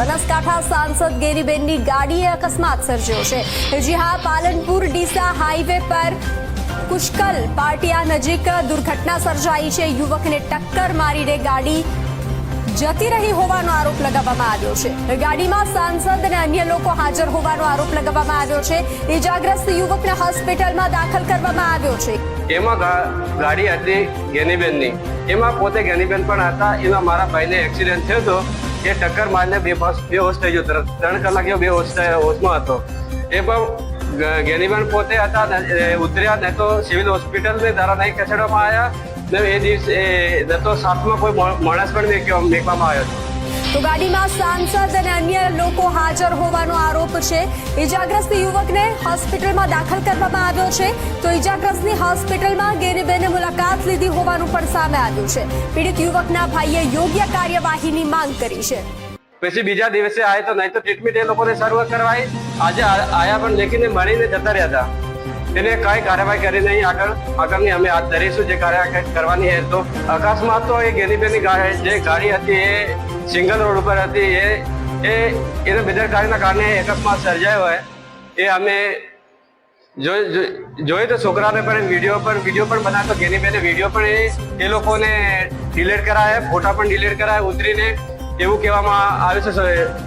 બનાસકાંઠા સાંસદ ગેરીબેનની ગાડીએ અકસ્માત સર્જ્યો છે। જી હા, પાલનપુર ડીસા હાઈવે પર કુશકલ પાટિયા નજીક દુર્ઘટના સર્જાઈ છે। યુવકને ટક્કર મારીને ગાડી જતી રહી હોવાનો આરોપ લગાવવામાં આવ્યો છે। ગાડીમાં સાંસદ અને અન્ય લોકો હાજર હોવાનો આરોપ લગાવવામાં આવ્યો છે। ઇજાગ્રસ્ત યુવકને હોસ્પિટલમાં દાખલ કરવામાં આવ્યો છે। એમાં ગાડી હતી ગેનીબેનની, એમાં પોતે ગેનીબેન પણ હતા। એમાં મારા ભાઈને એક્સિડન્ટ થયો હતો, એ ટક્કર મારીને બેહોશ થઈ ગયો। 3 કલાક જેવો હોશમાં હતો। એ પણ ગેનીબેન પોતે હતા, ઉતર્યા નહીં તો સિવિલ હોસ્પિટલને ધારા નહીં ખસેડવામાં આવ્યા। એ દિવસે તો સાથમાં કોઈ માણસ પણ મેકવામાં આવ્યો હતો। તો ગાડીમાં સાંસદ અને અન્ય લોકો હાજર હોવાનો આરોપ છે। ઇજાગ્રસ્ત યુવકને હોસ્પિટલમાં દાખલ કરવામાં આવ્યો છે। તો ઇજાગ્રસ્તની હોસ્પિટલમાં ગેરીબેને મુલાકાત લીધી હોવાનું પણ સામે આવ્યું છે। પીડિત યુવકના ભાઈએ યોગ્ય કાર્યવાહીની માંગ કરી છે। પછી બીજા દિવસે આવ્યા તો નહીં તો ટ્રીટમેન્ટ એ લોકોને સર્વ કરવાય। આજે આયા પણ દેખીને મળીને જતા રહ્યા હતા। એને કઈ કાર્યવાહી કરી નહીં। આગળની અમે હાથ ધરીશું જે કાર્યવાહી કરવાની છે। તો અકસ્માત તો એ ગેનીબેનની જે ગાડી હતી એ સિંગલ રોડ ઉપર હતી। એને બેદરકારીના કારણે અકસ્માત સર્જાયો હોય એ અમે જોઈ તો છોકરાને પણ વિડીયો પણ બનાવ્યો। ગેનીબેને વિડીયો પણ એ લોકોને ડિલીટ કરાયા, ફોટા પણ ડિલીટ કરાયા ઉતરીને, એવું કહેવામાં આવે છે।